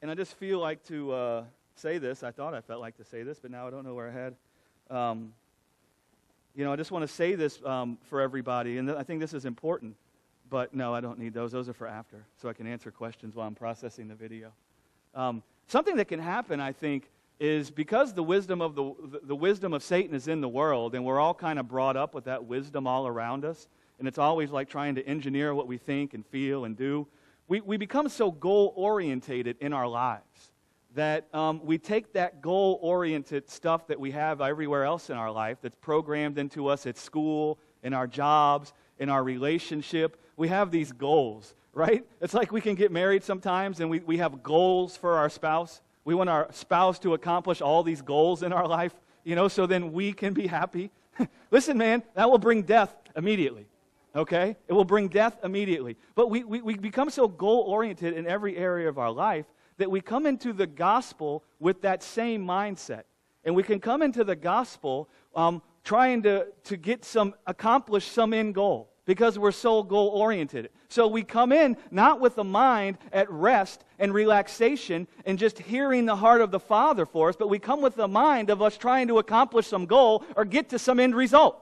And I just feel like to say this. I thought I felt like to say this, but now I don't know where I had. I just want to say this for everybody, and I think this is important. But no, I don't need those. Those are for after, so I can answer questions while I'm processing the video. Something that can happen, I think, is because the wisdom of the wisdom of Satan is in the world, and we're all kind of brought up with that wisdom all around us, and it's always like trying to engineer what we think and feel and do. We become so goal-orientated in our lives that we take that goal-oriented stuff that we have everywhere else in our life that's programmed into us at school, in our jobs, in our relationship. We have these goals, right? It's like we can get married sometimes and we have goals for our spouse. We want our spouse to accomplish all these goals in our life, so then we can be happy. Listen, man, that will bring death immediately, okay? It will bring death immediately. But we become so goal-oriented in every area of our life that we come into the gospel with that same mindset. And we can come into the gospel trying to accomplish some end goal because we're so goal-oriented. So we come in not with the mind at rest and relaxation and just hearing the heart of the Father for us, but we come with the mind of us trying to accomplish some goal or get to some end result.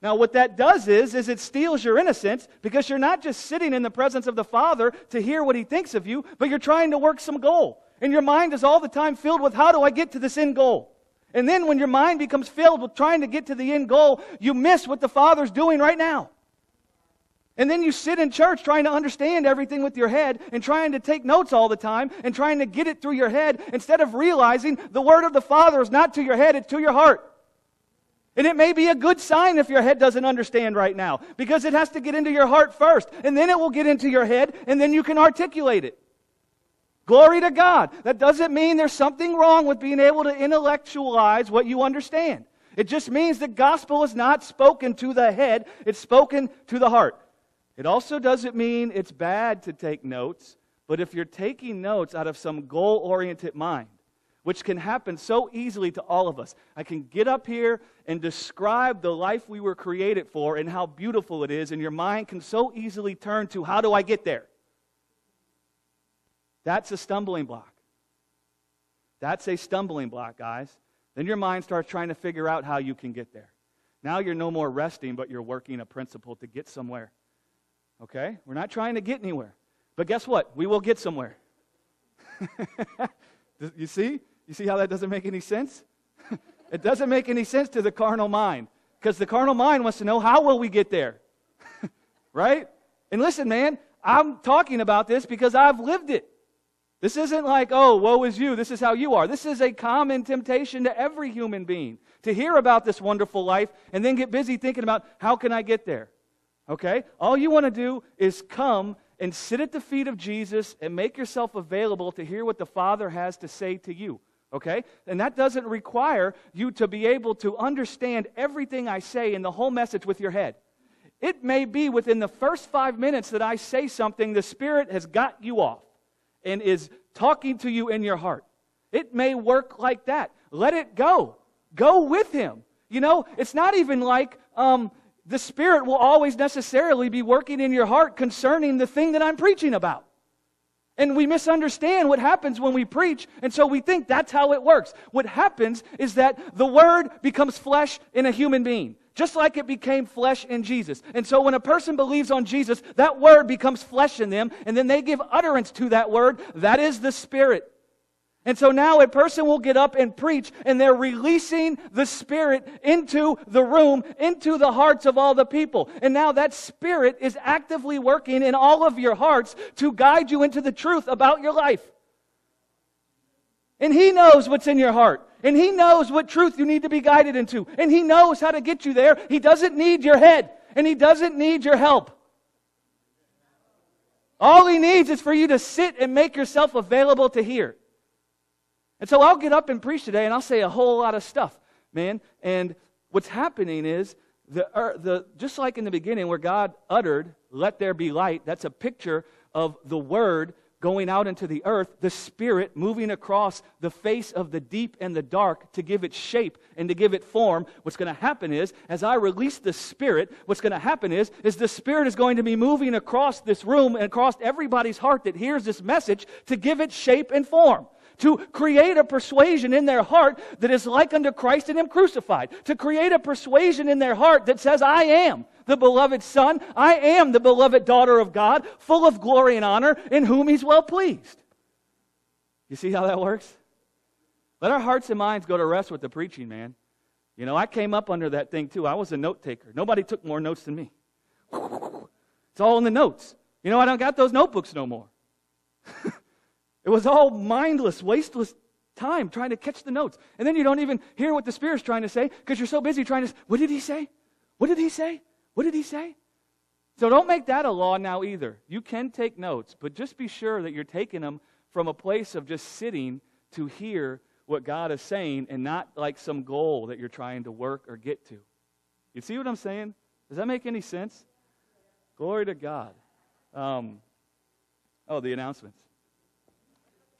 Now what that does is it steals your innocence because you're not just sitting in the presence of the Father to hear what He thinks of you, but you're trying to work some goal. And your mind is all the time filled with, how do I get to this end goal? And then when your mind becomes filled with trying to get to the end goal, you miss what the Father's doing right now. And then you sit in church trying to understand everything with your head and trying to take notes all the time and trying to get it through your head instead of realizing the Word of the Father is not to your head, it's to your heart. And it may be a good sign if your head doesn't understand right now, because it has to get into your heart first, and then it will get into your head, and then you can articulate it. Glory to God. That doesn't mean there's something wrong with being able to intellectualize what you understand. It just means the gospel is not spoken to the head, it's spoken to the heart. It also doesn't mean it's bad to take notes, but if you're taking notes out of some goal-oriented mind, which can happen so easily to all of us. I can get up here and describe the life we were created for and how beautiful it is, and your mind can so easily turn to, how do I get there? That's a stumbling block. That's a stumbling block, guys. Then your mind starts trying to figure out how you can get there. Now you're no more resting, but you're working a principle to get somewhere. Okay? We're not trying to get anywhere. But guess what? We will get somewhere. You see? You see how that doesn't make any sense? It doesn't make any sense to the carnal mind. Because the carnal mind wants to know, how will we get there? Right? And listen, man, I'm talking about this because I've lived it. This isn't like, oh, woe is you, this is how you are. This is a common temptation to every human being, to hear about this wonderful life and then get busy thinking about, how can I get there? Okay? All you want to do is come and sit at the feet of Jesus and make yourself available to hear what the Father has to say to you. Okay? And that doesn't require you to be able to understand everything I say in the whole message with your head. It may be within the first 5 minutes that I say something, the Spirit has got you off and is talking to you in your heart. It may work like that. Let it go. Go with Him. It's not even like the Spirit will always necessarily be working in your heart concerning the thing that I'm preaching about. And we misunderstand what happens when we preach, and so we think that's how it works. What happens is that the Word becomes flesh in a human being, just like it became flesh in Jesus. And so when a person believes on Jesus, that Word becomes flesh in them, and then they give utterance to that Word. That is the Spirit. And so now a person will get up and preach, and they're releasing the Spirit into the room, into the hearts of all the people. And now that Spirit is actively working in all of your hearts to guide you into the truth about your life. And He knows what's in your heart. And He knows what truth you need to be guided into. And He knows how to get you there. He doesn't need your head. And He doesn't need your help. All He needs is for you to sit and make yourself available to hear. And so I'll get up and preach today, and I'll say a whole lot of stuff, man. And what's happening is, just like in the beginning where God uttered, "Let there be light," that's a picture of the Word going out into the earth, the Spirit moving across the face of the deep and the dark to give it shape and to give it form. What's going to happen is, as I release the Spirit, what's going to happen is the Spirit is going to be moving across this room and across everybody's heart that hears this message to give it shape and form. To create a persuasion in their heart that is like unto Christ and Him crucified. To create a persuasion in their heart that says, I am the beloved Son, I am the beloved daughter of God, full of glory and honor, in whom He's well pleased. You see how that works? Let our hearts and minds go to rest with the preaching, man. You know, I came up under that thing too. I was a note taker. Nobody took more notes than me. It's all in the notes. You know, I don't got those notebooks no more. It was all mindless, wasteless time trying to catch the notes. And then you don't even hear what the Spirit's trying to say because you're so busy trying to, what did He say? What did He say? What did He say? So don't make that a law now either. You can take notes, but just be sure that you're taking them from a place of just sitting to hear what God is saying and not like some goal that you're trying to work or get to. You see what I'm saying? Does that make any sense? Glory to God. The announcements.